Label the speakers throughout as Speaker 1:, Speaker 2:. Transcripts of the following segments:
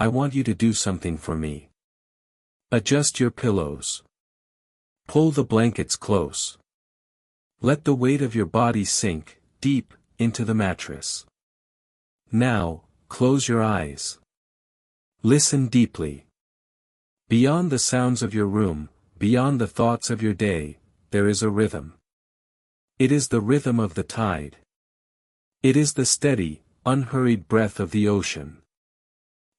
Speaker 1: I want you to do something for me. Adjust your pillows. Pull the blankets close. Let the weight of your body sink, deep, into the mattress. Now, close your eyes. Listen deeply. Beyond the sounds of your room, beyond the thoughts of your day, there is a rhythm. It is the rhythm of the tide. It is the steady, unhurried breath of the ocean.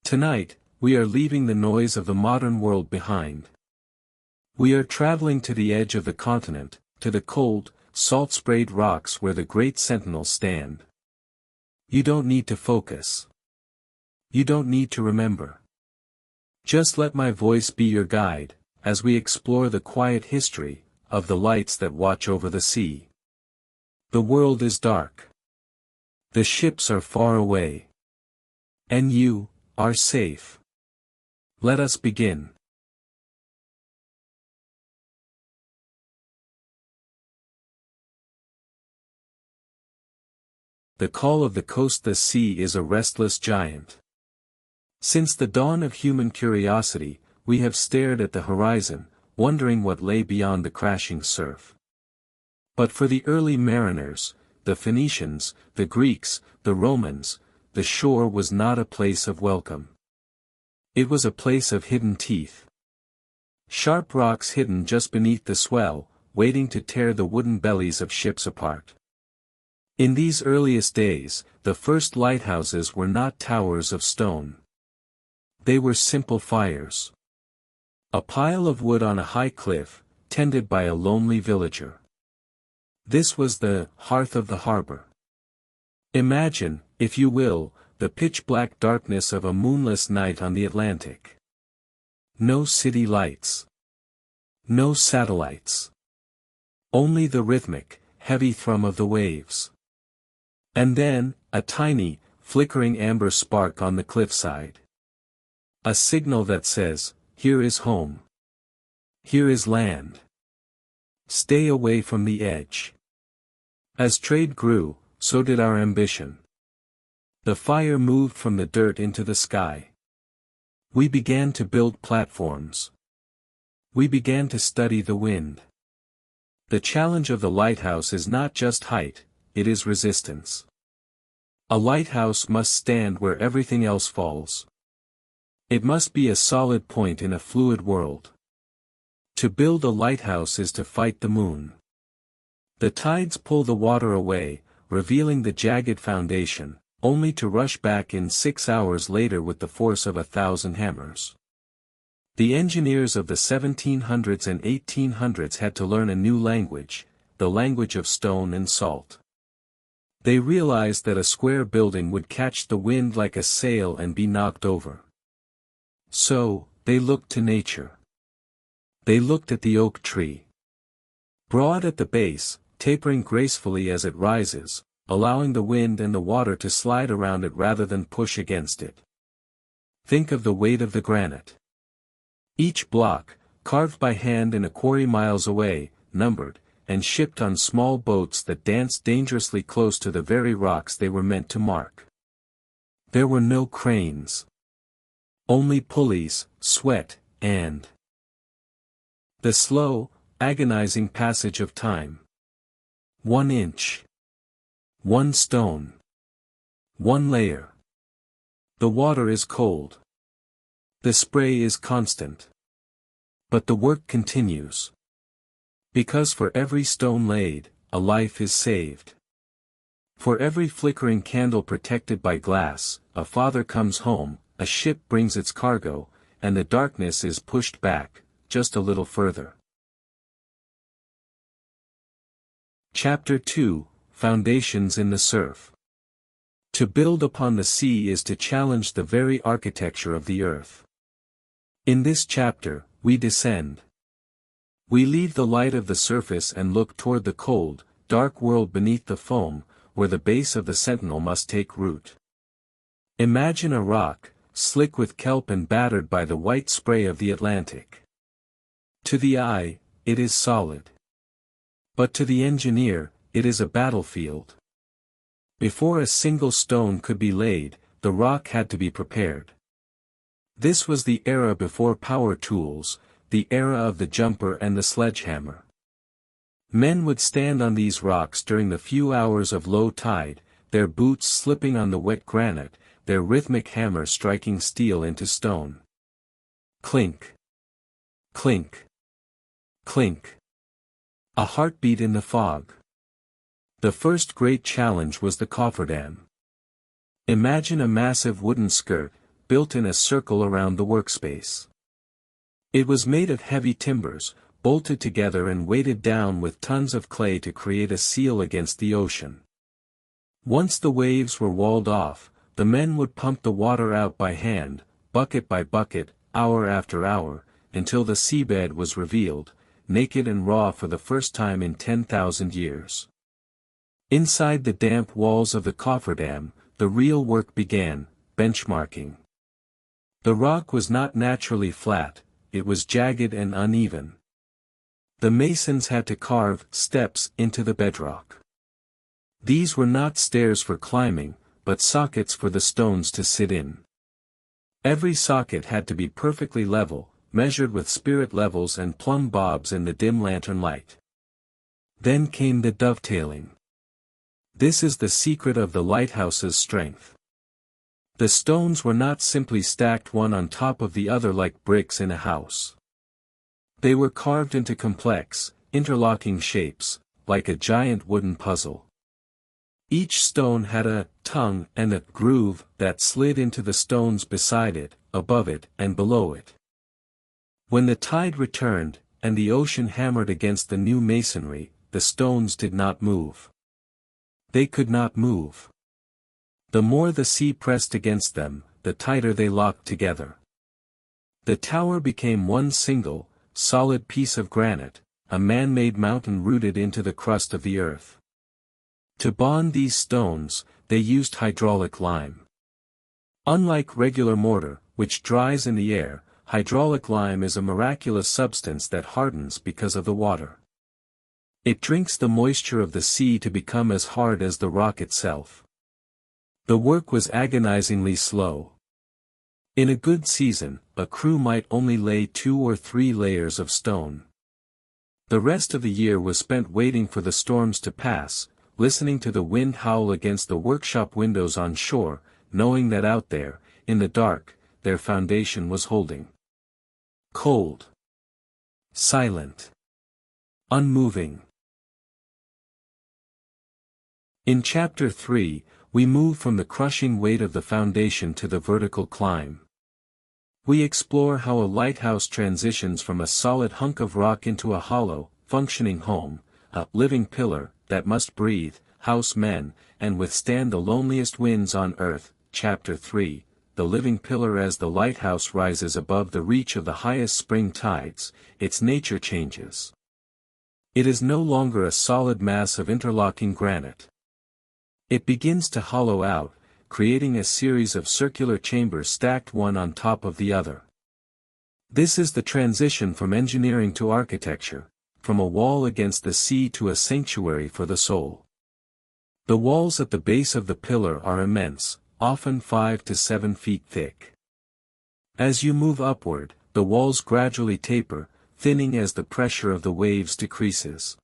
Speaker 1: Tonight, we are leaving the noise of the modern world behind. We are traveling to the edge of the continent, to the cold, salt-sprayed rocks where the great sentinels stand. You don't need to focus. You don't need to remember. Just let my voice be your guide, as we explore the quiet history of the lights that watch over the sea. The world is dark. The ships are far away. And you are safe. Let us begin. The call of the coast. The sea is a restless giant. Since the dawn of human curiosity, we have stared at the horizon, wondering what lay beyond the crashing surf. But for the early mariners, the Phoenicians, the Greeks, the Romans, the shore was not a place of welcome. It was a place of hidden teeth. Sharp rocks hidden just beneath the swell, waiting to tear the wooden bellies of ships apart. In these earliest days, the first lighthouses were not towers of stone. They were simple fires. A pile of wood on a high cliff, tended by a lonely villager. This was the hearth of the harbor. Imagine, if you will, the pitch-black darkness of a moonless night on the Atlantic. No city lights. No satellites. Only the rhythmic, heavy thrum of the waves. And then, a tiny, flickering amber spark on the cliffside. A signal that says, here is home. Here is land. Stay away from the edge. As trade grew, so did our ambition. The fire moved from the dirt into the sky. We began to build platforms. We began to study the wind. The challenge of the lighthouse is not just height, it is resistance. A lighthouse must stand where everything else falls. It must be a solid point in a fluid world. To build a lighthouse is to fight the moon. The tides pull the water away, revealing the jagged foundation, only to rush back in 6 hours later with the force of 1,000 hammers. The engineers of the 1700s and 1800s had to learn a new language, the language of stone and salt. They realized that a square building would catch the wind like a sail and be knocked over. So, they looked to nature. They looked at the oak tree. Broad at the base, tapering gracefully as it rises, allowing the wind and the water to slide around it rather than push against it. Think of the weight of the granite. Each block, carved by hand in a quarry miles away, numbered, and shipped on small boats that danced dangerously close to the very rocks they were meant to mark. There were no cranes. Only pulleys, sweat, and the slow, agonizing passage of time. 1 inch. 1 stone. 1 layer. The water is cold. The spray is constant. But the work continues. Because for every stone laid, a life is saved. For every flickering candle protected by glass, a father comes home, a ship brings its cargo, and the darkness is pushed back, just a little further. Chapter 2, Foundations in the Surf. To build upon the sea is to challenge the very architecture of the earth. In this chapter, we descend. We leave the light of the surface and look toward the cold, dark world beneath the foam, where the base of the sentinel must take root. Imagine a rock, slick with kelp and battered by the white spray of the Atlantic. To the eye, it is solid. But to the engineer, it is a battlefield. Before a single stone could be laid, the rock had to be prepared. This was the era before power tools, the era of the jumper and the sledgehammer. Men would stand on these rocks during the few hours of low tide, their boots slipping on the wet granite, their rhythmic hammer striking steel into stone. Clink. Clink. Clink. A heartbeat in the fog. The first great challenge was the cofferdam. Imagine a massive wooden skirt, built in a circle around the workspace. It was made of heavy timbers, bolted together and weighted down with tons of clay to create a seal against the ocean. Once the waves were walled off, the men would pump the water out by hand, bucket by bucket, hour after hour, until the seabed was revealed, naked and raw for the first time in 10,000 years. Inside the damp walls of the cofferdam, the real work began, benchmarking. The rock was not naturally flat, it was jagged and uneven. The masons had to carve steps into the bedrock. These were not stairs for climbing, but sockets for the stones to sit in. Every socket had to be perfectly level, measured with spirit levels and plumb bobs in the dim lantern light. Then came the dovetailing. This is the secret of the lighthouse's strength. The stones were not simply stacked one on top of the other like bricks in a house. They were carved into complex, interlocking shapes, like a giant wooden puzzle. Each stone had a tongue and a groove that slid into the stones beside it, above it, and below it. When the tide returned, and the ocean hammered against the new masonry, the stones did not move. They could not move. The more the sea pressed against them, the tighter they locked together. The tower became one single, solid piece of granite, a man-made mountain rooted into the crust of the earth. To bond these stones, they used hydraulic lime. Unlike regular mortar, which dries in the air, hydraulic lime is a miraculous substance that hardens because of the water. It drinks the moisture of the sea to become as hard as the rock itself. The work was agonizingly slow. In a good season, a crew might only lay 2 or 3 layers of stone. The rest of the year was spent waiting for the storms to pass, listening to the wind howl against the workshop windows on shore, knowing that out there, in the dark, their foundation was holding. Cold. Silent. Unmoving. In Chapter 3, we move from the crushing weight of the foundation to the vertical climb. We explore how a lighthouse transitions from a solid hunk of rock into a hollow, functioning home, a living pillar that must breathe, house men, and withstand the loneliest winds on earth. Chapter 3, the living pillar. As the lighthouse rises above the reach of the highest spring tides, its nature changes. It is no longer a solid mass of interlocking granite. It begins to hollow out, creating a series of circular chambers stacked one on top of the other. This is the transition from engineering to architecture, from a wall against the sea to a sanctuary for the soul. The walls at the base of the pillar are immense, often 5 to 7 feet thick. As you move upward, the walls gradually taper, thinning as the pressure of the waves decreases.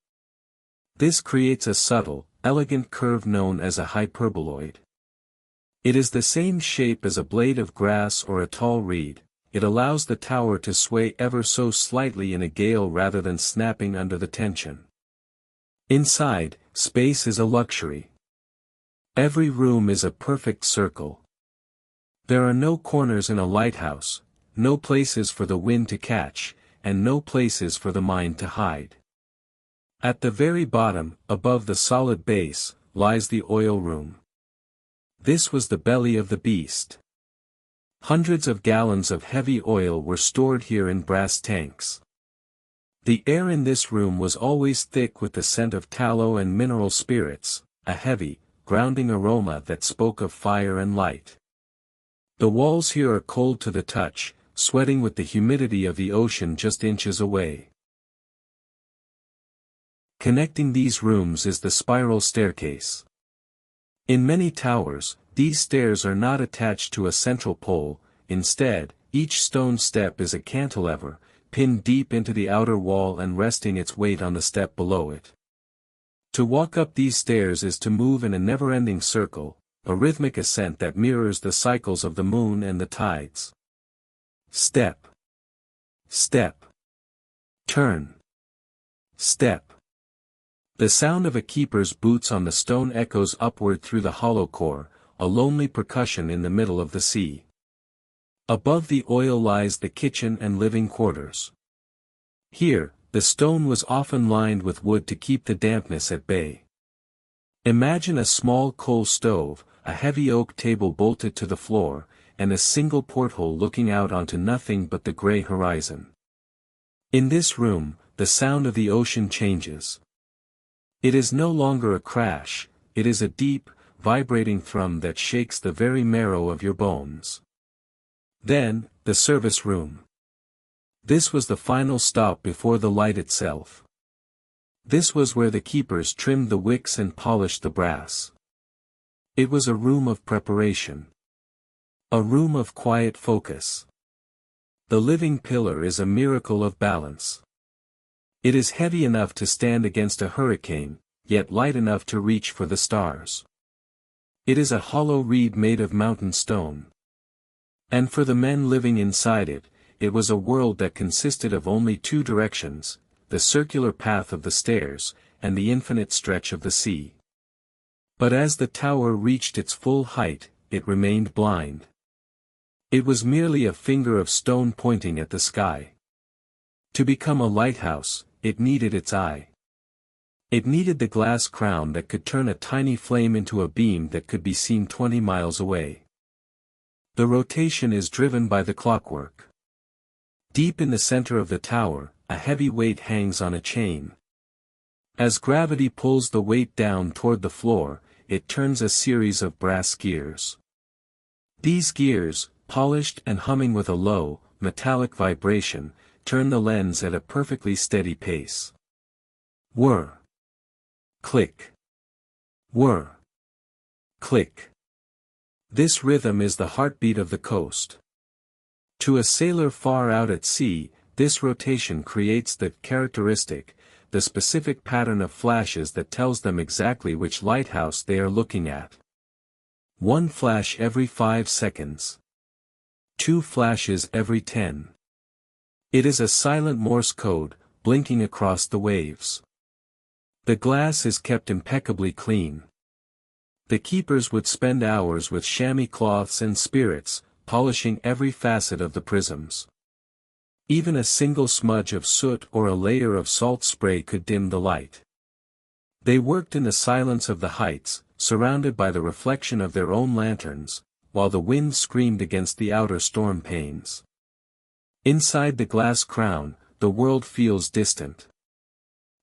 Speaker 1: This creates a subtle, elegant curve known as a hyperboloid. It is the same shape as a blade of grass or a tall reed. It allows the tower to sway ever so slightly in a gale rather than snapping under the tension. Inside, space is a luxury. Every room is a perfect circle. There are no corners in a lighthouse, no places for the wind to catch, and no places for the mind to hide. At the very bottom, above the solid base, lies the oil room. This was the belly of the beast. Hundreds of gallons of heavy oil were stored here in brass tanks. The air in this room was always thick with the scent of tallow and mineral spirits, a heavy, grounding aroma that spoke of fire and light. The walls here are cold to the touch, sweating with the humidity of the ocean just inches away. Connecting these rooms is the spiral staircase. In many towers, these stairs are not attached to a central pole. Instead, Each stone step is a cantilever, pinned deep into the outer wall and resting its weight on the step below it. To walk up these stairs is to move in a never-ending circle, a rhythmic ascent that mirrors the cycles of the moon and the tides. Step. Step. Turn. Step. The sound of a keeper's boots on the stone echoes upward through the hollow core, a lonely percussion in the middle of the sea. Above the oil lies the kitchen and living quarters. Here, the stone was often lined with wood to keep the dampness at bay. Imagine a small coal stove, a heavy oak table bolted to the floor, and a single porthole looking out onto nothing but the gray horizon. In this room, the sound of the ocean changes. It is no longer a crash, it is a deep, vibrating thrum that shakes the very marrow of your bones. Then, the service room. This was the final stop before the light itself. This was where the keepers trimmed the wicks and polished the brass. It was a room of preparation. A room of quiet focus. The living pillar is a miracle of balance. It is heavy enough to stand against a hurricane, yet light enough to reach for the stars. It is a hollow reed made of mountain stone. And for the men living inside it, it was a world that consisted of only two directions, the circular path of the stairs, and the infinite stretch of the sea. But as the tower reached its full height, it remained blind. It was merely a finger of stone pointing at the sky. To become a lighthouse, it needed its eye. It needed the glass crown that could turn a tiny flame into a beam that could be seen 20 miles away. The rotation is driven by the clockwork. Deep in the center of the tower, a heavy weight hangs on a chain. As gravity pulls the weight down toward the floor, it turns a series of brass gears. These gears, polished and humming with a low, metallic vibration, turn the lens at a perfectly steady pace. Whir. Click. Whir. Click. This rhythm is the heartbeat of the coast. To a sailor far out at sea, this rotation creates the characteristic, the specific pattern of flashes that tells them exactly which lighthouse they are looking at. One flash every 5 seconds. 2 flashes every 10. It is a silent Morse code, blinking across the waves. The glass is kept impeccably clean. The keepers would spend hours with chamois cloths and spirits, polishing every facet of the prisms. Even a single smudge of soot or a layer of salt spray could dim the light. They worked in the silence of the heights, surrounded by the reflection of their own lanterns, while the wind screamed against the outer storm panes. Inside the glass crown, the world feels distant.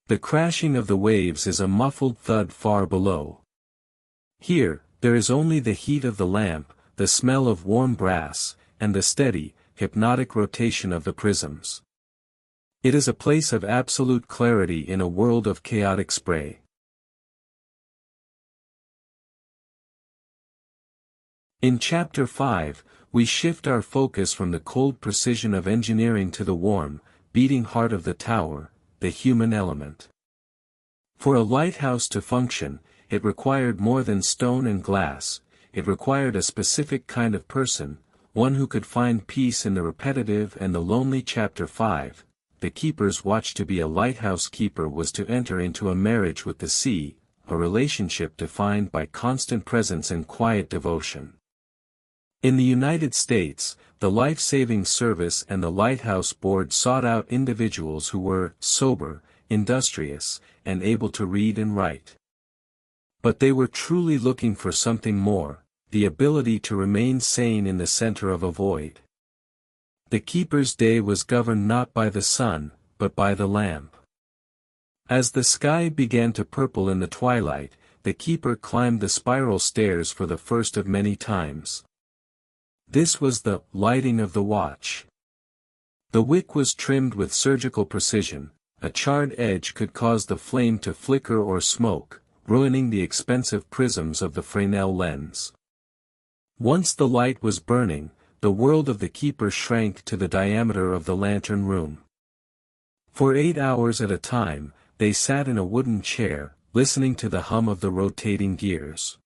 Speaker 1: The crashing of the waves is a muffled thud far below. Here, there is only the heat of the lamp, the smell of warm brass, and the steady, hypnotic rotation of the prisms. It is a place of absolute clarity in a world of chaotic spray. In Chapter 5, we shift our focus from the cold precision of engineering to the warm, beating heart of the tower, the human element. For a lighthouse to function, it required more than stone and glass, it required a specific kind of person, one who could find peace in the repetitive and the lonely. Chapter 5, the keeper's watch. To be a lighthouse keeper was to enter into a marriage with the sea, a relationship defined by constant presence and quiet devotion. In the United States, the Life-Saving Service and the Lighthouse Board sought out individuals who were sober, industrious, and able to read and write. But they were truly looking for something more, the ability to remain sane in the center of a void. The keeper's day was governed not by the sun, but by the lamp. As the sky began to purple in the twilight, the keeper climbed the spiral stairs for the first of many times. This was the lighting of the watch. The wick was trimmed with surgical precision, a charred edge could cause the flame to flicker or smoke, ruining the expensive prisms of the Fresnel lens. Once the light was burning, the world of the keeper shrank to the diameter of the lantern room. For 8 hours at a time, they sat in a wooden chair, listening to the hum of the rotating gears.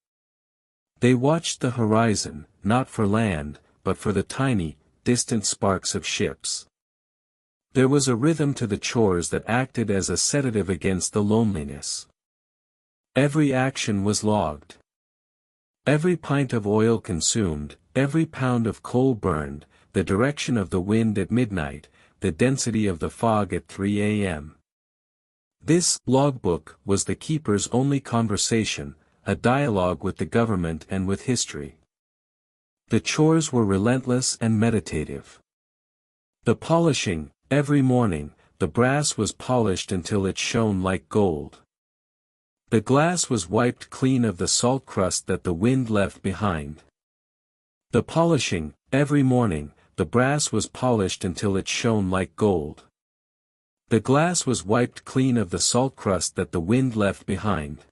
Speaker 1: They watched the horizon, not for land, but for the tiny, distant sparks of ships. There was a rhythm to the chores that acted as a sedative against the loneliness. Every action was logged. Every pint of oil consumed, every pound of coal burned, the direction of the wind at midnight, the density of the fog at 3 a.m. This logbook was the keeper's only conversation, a dialogue with the government and with history. The chores were relentless and meditative. The polishing, every morning, the brass was polished until it shone like gold. The glass was wiped clean of the salt crust that the wind left behind. The polishing, every morning, the brass was polished until it shone like gold. The glass was wiped clean of the salt crust that the wind left behind.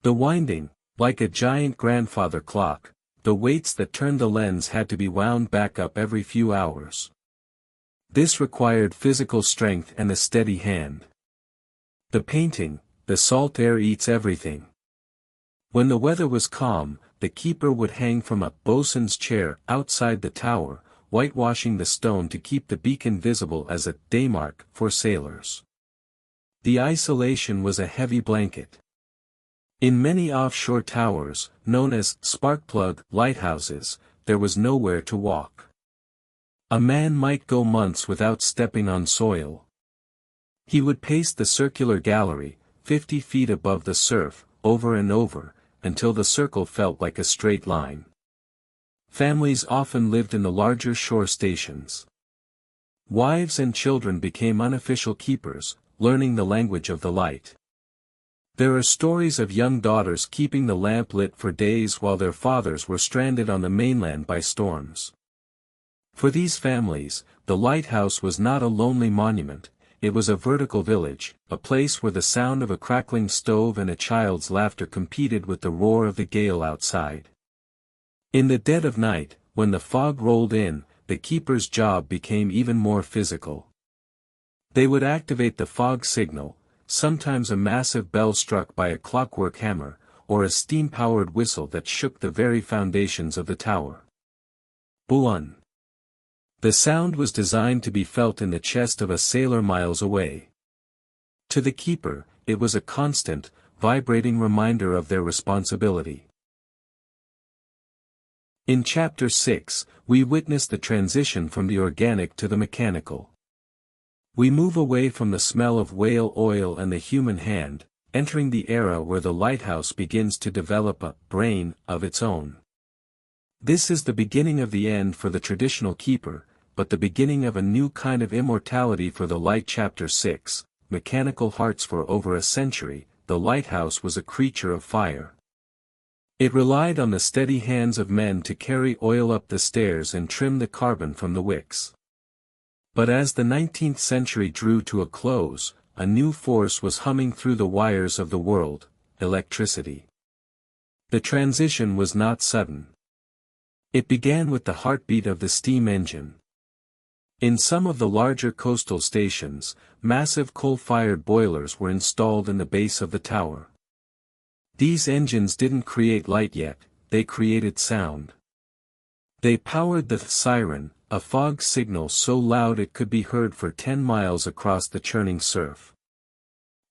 Speaker 1: The winding, like a giant grandfather clock, the weights that turned the lens had to be wound back up every few hours. This required physical strength and a steady hand. The painting, the salt air eats everything. When the weather was calm, the keeper would hang from a bosun's chair outside the tower, whitewashing the stone to keep the beacon visible as a daymark for sailors. The isolation was a heavy blanket. In many offshore towers, known as sparkplug lighthouses, there was nowhere to walk. A man might go months without stepping on soil. He would pace the circular gallery, 50 feet above the surf, over and over, until the circle felt like a straight line. Families often lived in the larger shore stations. Wives and children became unofficial keepers, learning the language of the light. There are stories of young daughters keeping the lamp lit for days while their fathers were stranded on the mainland by storms. For these families, the lighthouse was not a lonely monument, it was a vertical village, a place where the sound of a crackling stove and a child's laughter competed with the roar of the gale outside. In the dead of night, when the fog rolled in, the keeper's job became even more physical. They would activate the fog signal, sometimes a massive bell struck by a clockwork hammer, or a steam-powered whistle that shook the very foundations of the tower. Buon. The sound was designed to be felt in the chest of a sailor miles away. To the keeper, it was a constant, vibrating reminder of their responsibility. In Chapter 6, we witness the transition from the organic to the mechanical. We move away from the smell of whale oil and the human hand, entering the era where the lighthouse begins to develop a brain of its own. This is the beginning of the end for the traditional keeper, but the beginning of a new kind of immortality for the light. Chapter 6, Mechanical Hearts. For over a century, the lighthouse was a creature of fire. It relied on the steady hands of men to carry oil up the stairs and trim the carbon from the wicks. But as the 19th century drew to a close, a new force was humming through the wires of the world: electricity. The transition was not sudden. It began with the heartbeat of the steam engine. In some of the larger coastal stations, massive coal-fired boilers were installed in the base of the tower. These engines didn't create light yet, they created sound. They powered the siren, a fog signal so loud it could be heard for 10 miles across the churning surf.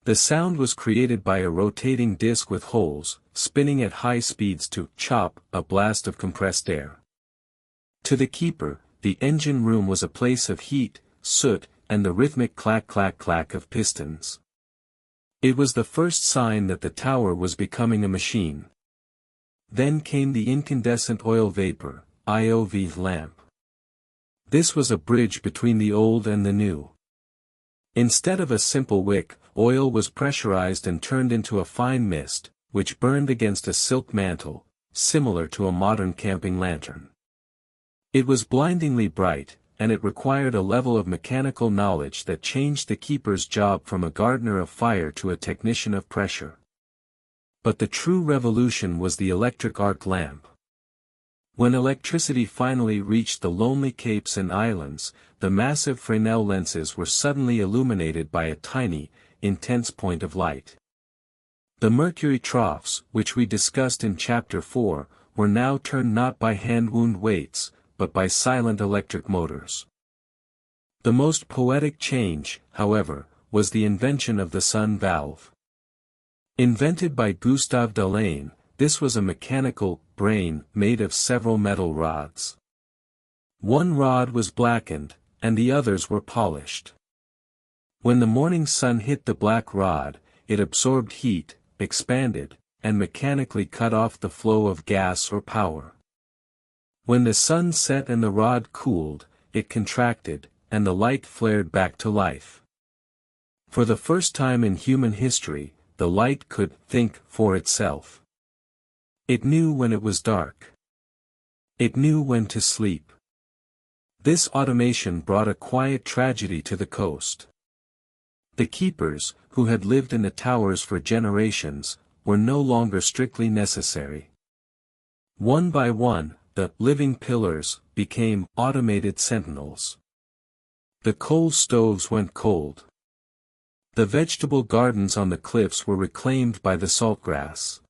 Speaker 1: The sound was created by a rotating disc with holes, spinning at high speeds to chop a blast of compressed air. To the keeper, the engine room was a place of heat, soot, and the rhythmic clack-clack-clack of pistons. It was the first sign that the tower was becoming a machine. Then came the incandescent oil vapor, IOV lamp. This was a bridge between the old and the new. Instead of a simple wick, oil was pressurized and turned into a fine mist, which burned against a silk mantle, similar to a modern camping lantern. It was blindingly bright, and it required a level of mechanical knowledge that changed the keeper's job from a gardener of fire to a technician of pressure. But the true revolution was the electric arc lamp. When electricity finally reached the lonely capes and islands, the massive Fresnel lenses were suddenly illuminated by a tiny, intense point of light. The mercury troughs, which we discussed in Chapter 4, were now turned not by hand-wound weights, but by silent electric motors. The most poetic change, however, was the invention of the sun valve. Invented by Gustave Delaine, this was a mechanical brain made of several metal rods. One rod was blackened, and the others were polished. When the morning sun hit the black rod, it absorbed heat, expanded, and mechanically cut off the flow of gas or power. When the sun set and the rod cooled, it contracted, and the light flared back to life. For the first time in human history, the light could think for itself. It knew when it was dark. It knew when to sleep. This automation brought a quiet tragedy to the coast. The keepers, who had lived in the towers for generations, were no longer strictly necessary. One by one, the living pillars became automated sentinels. The coal stoves went cold. The vegetable gardens on the cliffs were reclaimed by the saltgrass.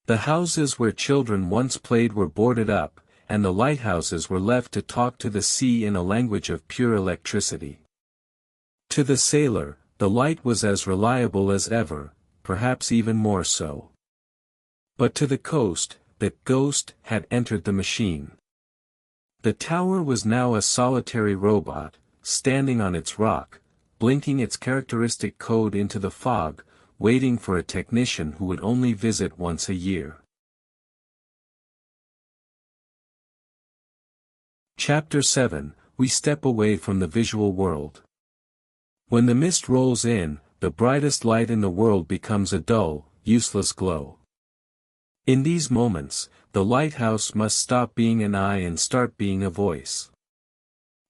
Speaker 1: The houses where children once played were boarded up, and the lighthouses were left to talk to the sea in a language of pure electricity. To the sailor, the light was as reliable as ever, perhaps even more so. But to the coast, the ghost had entered the machine. The tower was now a solitary robot, standing on its rock, blinking its characteristic code into the fog, waiting for a technician who would only visit once a year. Chapter 7, We step away from the visual world. When the mist rolls in, the brightest light in the world becomes a dull, useless glow. In these moments, the lighthouse must stop being an eye and start being a voice.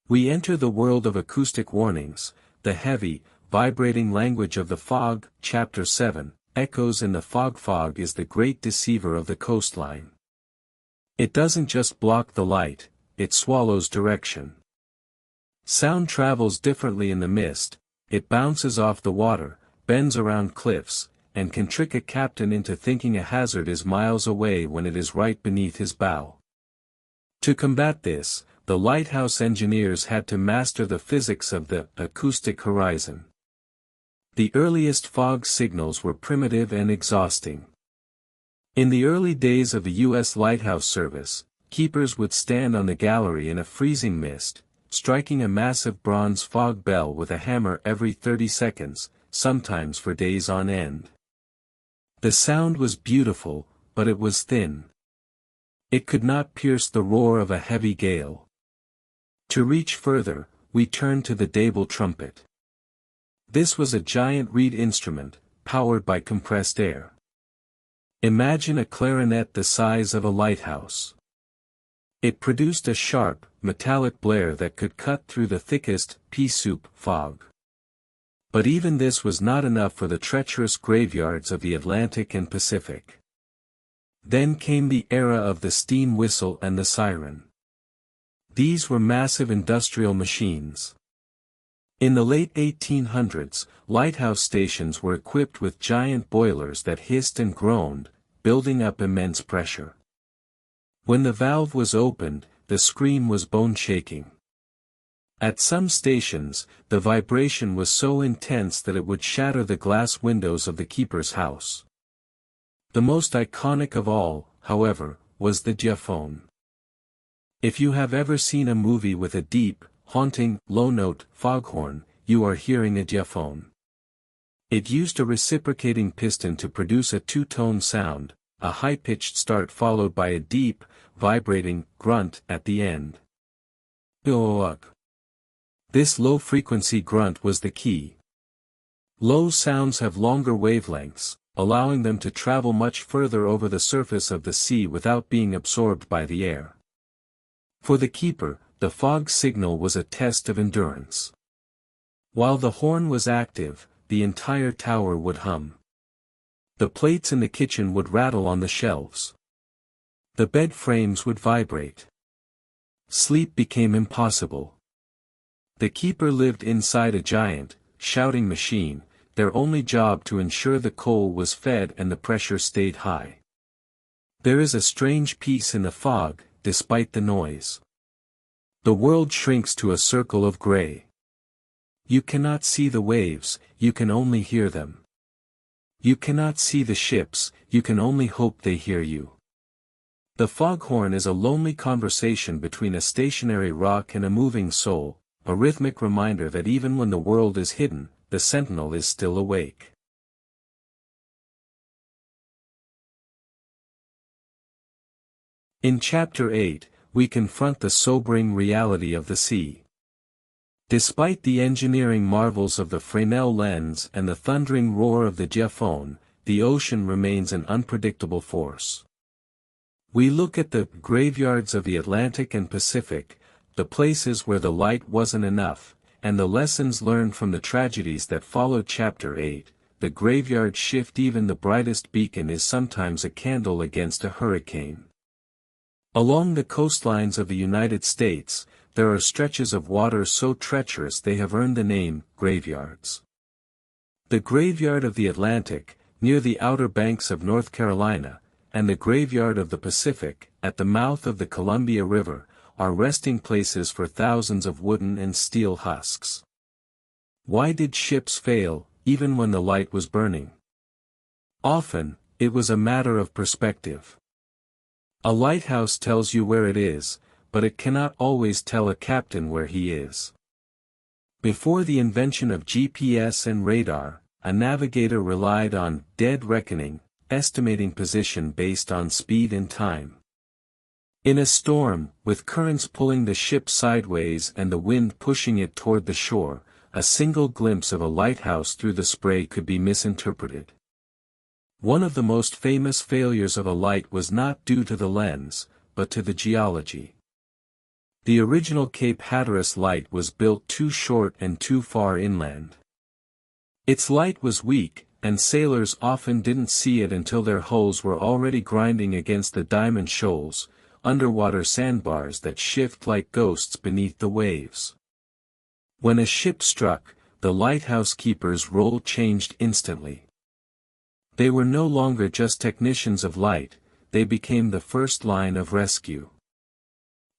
Speaker 1: We enter the world of acoustic warnings, the heavy, vibrating language of the fog. Chapter 7, Echoes in the Fog. Fog is the great deceiver of the coastline. It doesn't just block the light, it swallows direction. Sound travels differently in the mist, it bounces off the water, bends around cliffs, and can trick a captain into thinking a hazard is miles away when it is right beneath his bow. To combat this, the lighthouse engineers had to master the physics of the acoustic horizon. The earliest fog signals were primitive and exhausting. In the early days of the U.S. Lighthouse Service, keepers would stand on the gallery in a freezing mist, striking a massive bronze fog bell with a hammer every 30 seconds, sometimes for days on end. The sound was beautiful, but it was thin. It could not pierce the roar of a heavy gale. To reach further, we turned to the Dable trumpet. This was a giant reed instrument, powered by compressed air. Imagine a clarinet the size of a lighthouse. It produced a sharp, metallic blare that could cut through the thickest, pea-soup fog. But even this was not enough for the treacherous graveyards of the Atlantic and Pacific. Then came the era of the steam whistle and the siren. These were massive industrial machines. In the late 1800s, lighthouse stations were equipped with giant boilers that hissed and groaned, building up immense pressure. When the valve was opened, the scream was bone-shaking. At some stations, the vibration was so intense that it would shatter the glass windows of the keeper's house. The most iconic of all, however, was the diaphone. If you have ever seen a movie with a deep, haunting, low-note foghorn, you are hearing a diaphone. It used a reciprocating piston to produce a two-tone sound, a high-pitched start followed by a deep, vibrating grunt at the end. This low-frequency grunt was the key. Low sounds have longer wavelengths, allowing them to travel much further over the surface of the sea without being absorbed by the air. For the keeper, the fog signal was a test of endurance. While the horn was active, the entire tower would hum. The plates in the kitchen would rattle on the shelves. The bed frames would vibrate. Sleep became impossible. The keeper lived inside a giant, shouting machine, their only job to ensure the coal was fed and the pressure stayed high. There is a strange peace in the fog, despite the noise. The world shrinks to a circle of gray. You cannot see the waves, you can only hear them. You cannot see the ships, you can only hope they hear you. The foghorn is a lonely conversation between a stationary rock and a moving soul, a rhythmic reminder that even when the world is hidden, the sentinel is still awake. In Chapter 8, we confront the sobering reality of the sea. Despite the engineering marvels of the Fresnel Lens and the thundering roar of the Eddystone, the ocean remains an unpredictable force. We look at the graveyards of the Atlantic and Pacific, the places where the light wasn't enough, and the lessons learned from the tragedies that followed. Chapter 8, the graveyard shift. Even the brightest beacon is sometimes a candle against a hurricane. Along the coastlines of the United States, there are stretches of water so treacherous they have earned the name graveyards. The graveyard of the Atlantic, near the Outer Banks of North Carolina, and the graveyard of the Pacific, at the mouth of the Columbia River, are resting places for thousands of wooden and steel husks. Why did ships fail, even when the light was burning? Often, it was a matter of perspective. A lighthouse tells you where it is, but it cannot always tell a captain where he is. Before the invention of GPS and radar, a navigator relied on dead reckoning, estimating position based on speed and time. In a storm, with currents pulling the ship sideways and the wind pushing it toward the shore, a single glimpse of a lighthouse through the spray could be misinterpreted. One of the most famous failures of a light was not due to the lens, but to the geology. The original Cape Hatteras light was built too short and too far inland. Its light was weak, and sailors often didn't see it until their hulls were already grinding against the diamond shoals, underwater sandbars that shift like ghosts beneath the waves. When a ship struck, the lighthouse keeper's role changed instantly. They were no longer just technicians of light, they became the first line of rescue.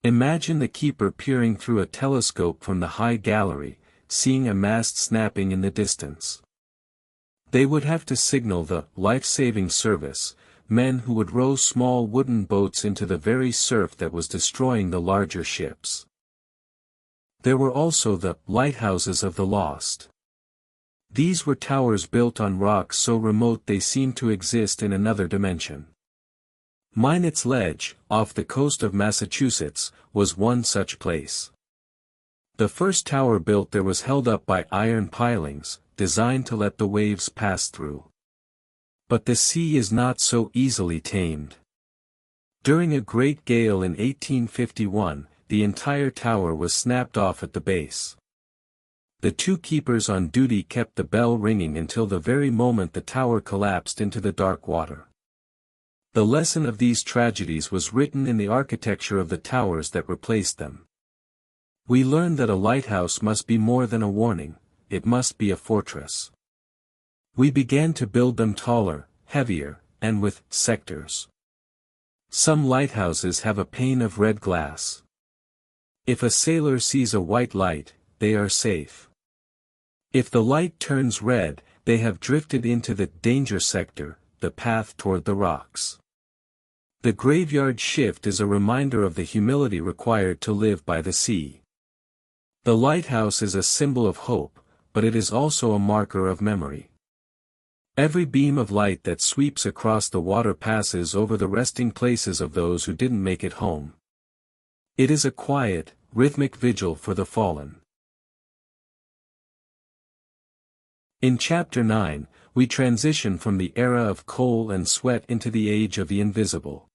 Speaker 1: Imagine the keeper peering through a telescope from the high gallery, seeing a mast snapping in the distance. They would have to signal the life-saving service, men who would row small wooden boats into the very surf that was destroying the larger ships. There were also the lighthouses of the lost. These were towers built on rocks so remote they seemed to exist in another dimension. Minot's Ledge, off the coast of Massachusetts, was one such place. The first tower built there was held up by iron pilings, designed to let the waves pass through. But the sea is not so easily tamed. During a great gale in 1851, the entire tower was snapped off at the base. The two keepers on duty kept the bell ringing until the very moment the tower collapsed into the dark water. The lesson of these tragedies was written in the architecture of the towers that replaced them. We learned that a lighthouse must be more than a warning, it must be a fortress. We began to build them taller, heavier, and with sectors. Some lighthouses have a pane of red glass. If a sailor sees a white light, they are safe. If the light turns red, they have drifted into the danger sector, the path toward the rocks. The graveyard shift is a reminder of the humility required to live by the sea. The lighthouse is a symbol of hope, but it is also a marker of memory. Every beam of light that sweeps across the water passes over the resting places of those who didn't make it home. It is a quiet, rhythmic vigil for the fallen. In Chapter 9, we transition from the era of coal and sweat into the age of the invisible.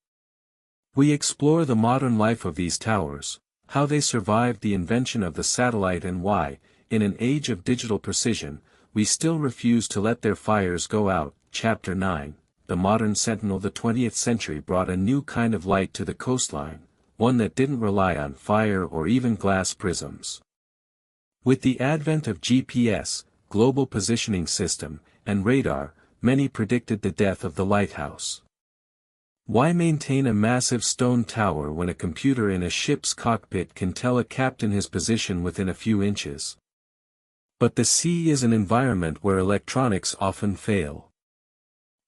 Speaker 1: We explore the modern life of these towers, how they survived the invention of the satellite and why, in an age of digital precision, we still refuse to let their fires go out. Chapter 9, the Modern Sentinel. The 20th century brought a new kind of light to the coastline, one that didn't rely on fire or even glass prisms. With the advent of GPS, global positioning system, and radar, many predicted the death of the lighthouse. Why maintain a massive stone tower when a computer in a ship's cockpit can tell a captain his position within a few inches? But the sea is an environment where electronics often fail.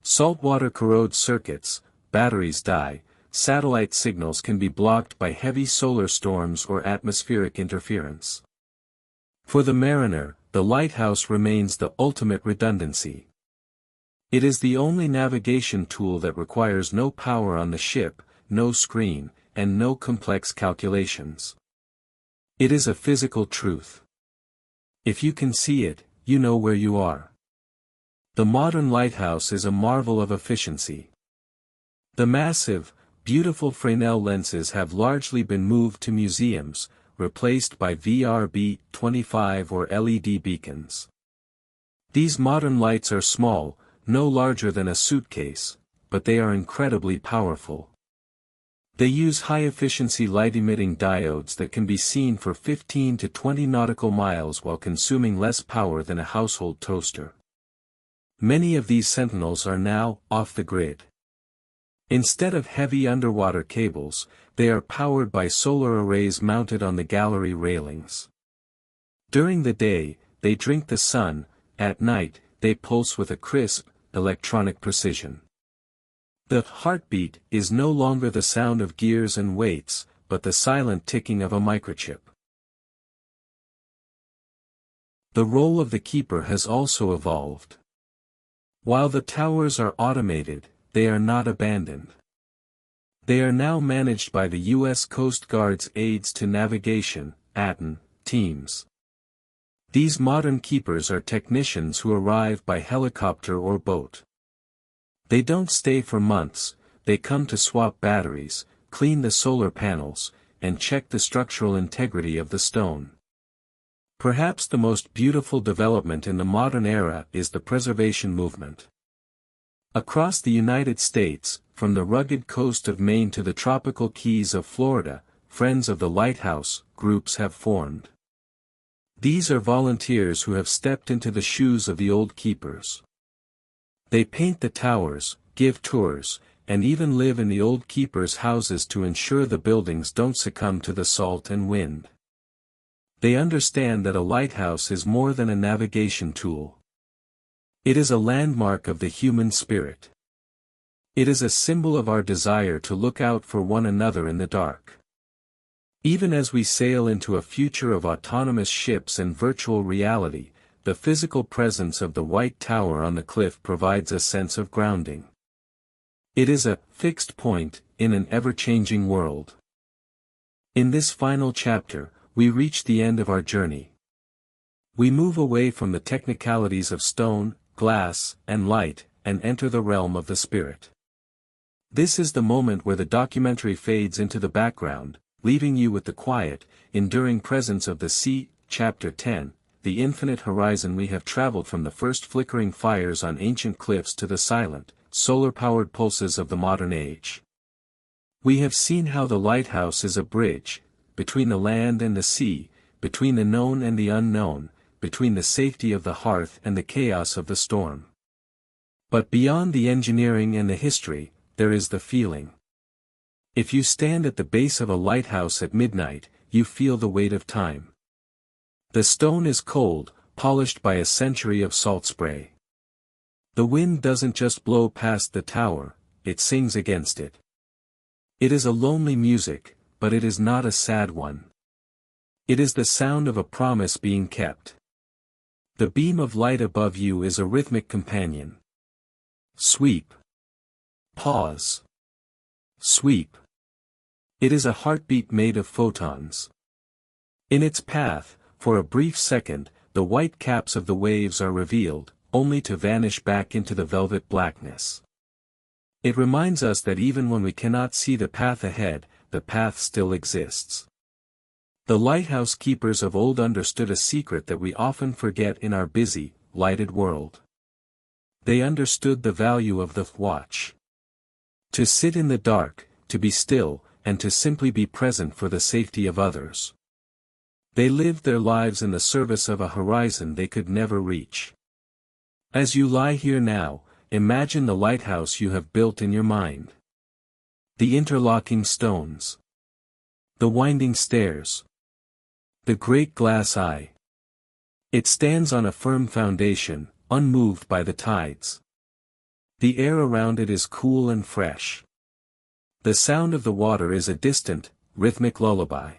Speaker 1: Saltwater corrodes circuits, batteries die, satellite signals can be blocked by heavy solar storms or atmospheric interference. For the mariner, the lighthouse remains the ultimate redundancy. It is the only navigation tool that requires no power on the ship, no screen, and no complex calculations. It is a physical truth. If you can see it, you know where you are. The modern lighthouse is a marvel of efficiency. The massive, beautiful Fresnel lenses have largely been moved to museums, replaced by VRB-25 or LED beacons. These modern lights are small, no larger than a suitcase, but they are incredibly powerful. They use high-efficiency light-emitting diodes that can be seen for 15 to 20 nautical miles while consuming less power than a household toaster. Many of these sentinels are now off the grid. Instead of heavy underwater cables, they are powered by solar arrays mounted on the gallery railings. During the day, they drink the sun; at night, they pulse with a crisp, electronic precision. The heartbeat is no longer the sound of gears and weights, but the silent ticking of a microchip. The role of the keeper has also evolved. While the towers are automated, they are not abandoned. They are now managed by the U.S. Coast Guard's Aids to Navigation (ATN) teams. These modern keepers are technicians who arrive by helicopter or boat. They don't stay for months; they come to swap batteries, clean the solar panels, and check the structural integrity of the stone. Perhaps the most beautiful development in the modern era is the preservation movement. Across the United States, from the rugged coast of Maine to the tropical keys of Florida, Friends of the Lighthouse groups have formed. These are volunteers who have stepped into the shoes of the old keepers. They paint the towers, give tours, and even live in the old keepers' houses to ensure the buildings don't succumb to the salt and wind. They understand that a lighthouse is more than a navigation tool. It is a landmark of the human spirit. It is a symbol of our desire to look out for one another in the dark. Even as we sail into a future of autonomous ships and virtual reality, the physical presence of the white tower on the cliff provides a sense of grounding. It is a fixed point in an ever-changing world. In this final chapter, we reach the end of our journey. We move away from the technicalities of stone, glass, and light, and enter the realm of the spirit. This is the moment where the documentary fades into the background, leaving you with the quiet, enduring presence of the sea. Chapter 10, The Infinite Horizon. We have traveled from the first flickering fires on ancient cliffs to the silent, solar-powered pulses of the modern age. We have seen how the lighthouse is a bridge, between the land and the sea, between the known and the unknown, between the safety of the hearth and the chaos of the storm. But beyond the engineering and the history, there is the feeling. If you stand at the base of a lighthouse at midnight, you feel the weight of time. The stone is cold, polished by a century of salt spray. The wind doesn't just blow past the tower, it sings against it. It is a lonely music, but it is not a sad one. It is the sound of a promise being kept. The beam of light above you is a rhythmic companion. Sweep. Pause. Sweep. It is a heartbeat made of photons. In its path, for a brief second, the white caps of the waves are revealed, only to vanish back into the velvet blackness. It reminds us that even when we cannot see the path ahead, the path still exists. The lighthouse keepers of old understood a secret that we often forget in our busy, lighted world. They understood the value of the watch. To sit in the dark, to be still, and to simply be present for the safety of others. They lived their lives in the service of a horizon they could never reach. As you lie here now, imagine the lighthouse you have built in your mind. The interlocking stones. The winding stairs. The great glass eye. It stands on a firm foundation, unmoved by the tides. The air around it is cool and fresh. The sound of the water is a distant, rhythmic lullaby.